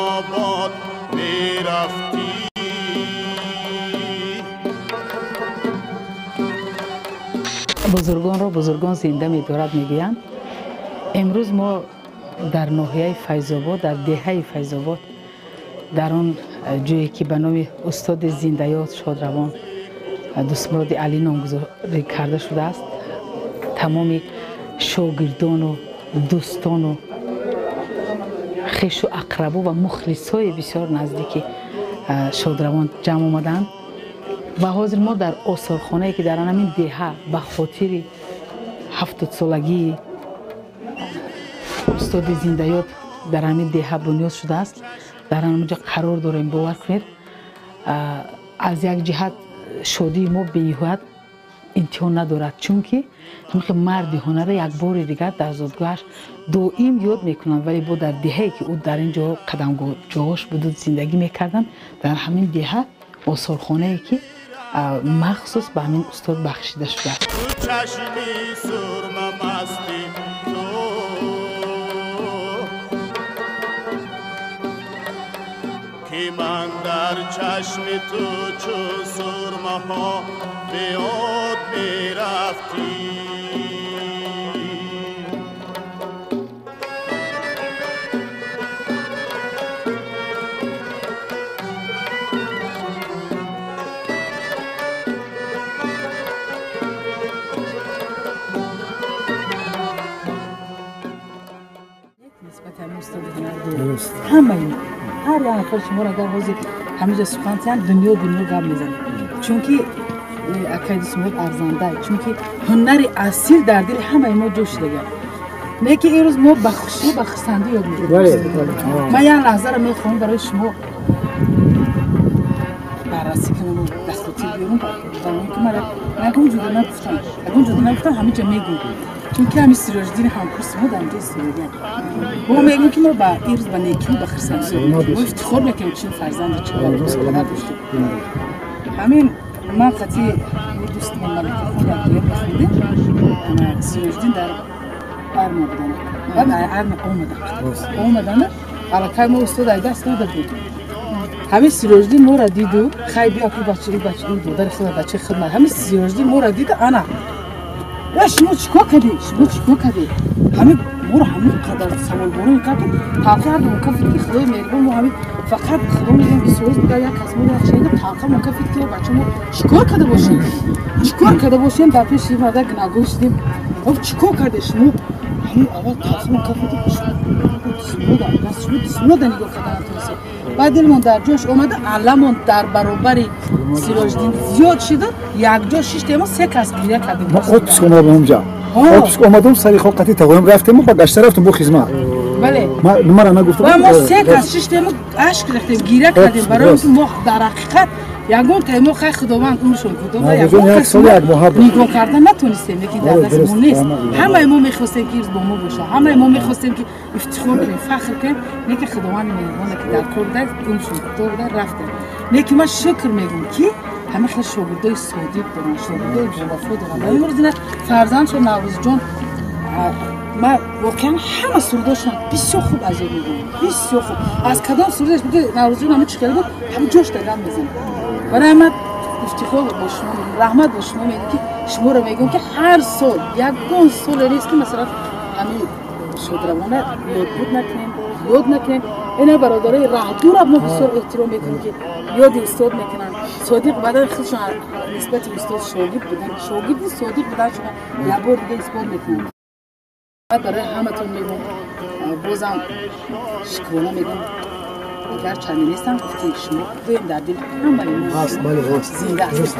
آباد میرفتی. بزرگان را بزرگان زنده می‌دارد میگویند. امروز ما در ناحیه فیض‌آباد، در دهه فیض‌آباد، در آن جایی که به نام استاد زنده‌یاد شادروان دستمراد علی نامگذاری کرده شده است، تمام شاگردان و دوستان و خویش و اقربا و مخلصای بسیار نزدیک شادروان جمع آمدند و حاضر ما در آثارخانه‌ای که در همین دهه به خاطر 70 سالگی استاد زنده‌یاد در همین دهه بنیاد شده است، در همونجا قرار داریم. باور کنید از یک جهت شادی ما بی‌نهایت انتها ندارد، چون که همین مرد هنر یک بار دیگر در زادگاهش دائم یاد میکنند، ولی با در دهه‌ای که او در اینجا قدم جاهاش بود زندگی میکردن، در همین دهه آثارخانه‌ای که مخصوص به همین استاد بخشیده شده است. که من در چشم تو چو سرمه ها به یاد می رفتی. همه هر یک نفر شما را اگر حاضر همه جا سخن زنند، دنیا گپ میزنه، چون که عقاید شما ارزنده، چون که هنر اصیل در دل همه ما جوش دیگر. نه که امروز ما به خوشی و خرسندی یاد میگیریم. من یک لحظه را میخوام برای شما بررسی کنم و دستاتی بیارم، برای که من اگه اونجوری نگفتم همه جا میگم، چون که همین سراج‌الدین همکارس ما در اینجا استودیو ما میگیم که ما با ایرز با نیکی و خرسندی ما افتخار میکنیم چون فرزند چهار داشتیم. همین من قطعی دوست من ملک خود دیگه میخوندیم، سراج‌الدین در ارم بودن و ارم اومدن علاقه ما استاد ایده استود بود. همین سراج‌الدین ما را دید و خیلی بیا که بچه بود در خود بچه خدمت. همین سراج‌الدین ما را دید انا شما چیکار کردی؟ همین ما را همین قدر سوال بارون کرد و تاقیه مکفید که خدای مهربان ما همین فقط خدا میگم که سوز بگه یک کس ما را شنید تاقیه مکفید که بچه ما چیکار کرده باشیم در پیش شیم مدر گناهگاه شدیم. چیکار کرده شما؟ همین اول تاقیه مکفید شما در نگاه کردن توسه. بعد دلمون در جوش اومده، علمون در برابر سراج‌الدین زیاد شده، یک جا 6 تا 3 کس گریه کردیم. ما اتوبوس اومدم اونجا. اتوبوس اومدم سری خاطی تقویم رفتیم و با گشت رفتم با خدمت. بله. ما را نگفتم. ما 3 کس 6 تا اشک ریختیم، گریه کردیم برای اینکه ما در حقیقت یگان تایمو خیر خداوند اونشون خدا یک سال یک محبت نگاه کردن نتونستیم، لیکن در دستمون نیست. همه ما میخواستیم که با ما باشه، همه ما میخواستیم که افتخار کنیم، فخر کنیم، لیکن خداوند مهربانه که در کار داد اونشون خدا بود رفتیم. لیکن من شکر میگم که همه خیلی شاگردای صادق دارن، شاگردای وفا دارن. امروز نه فرزندشون نوروز جان ما واقعا همه سروداشون بسیار خوب از یاد میگم، بسیار خوب. از کدام سرودش بگه نوروز جان همه چیکار بود، همه جوش دادن میزنه. برای من افتخار با شما، رحمت با شما میگم که شما رو میگم که هر سال یکون سال نیست که مثلا همین شادروانه یاد نکنیم. اینا برادرای راهدور ما بسیار احترام میکنیم که یاد استاد میکنن. صادق بعدا خودشون نسبت به استاد شاگرد صادق بودن شما یه بار دیگه اثبات میکنن. برای همتون میگم بازم شکرانه میگم. اگر چندی نیستم گفتی شما بیم در دل همه ما زنده است.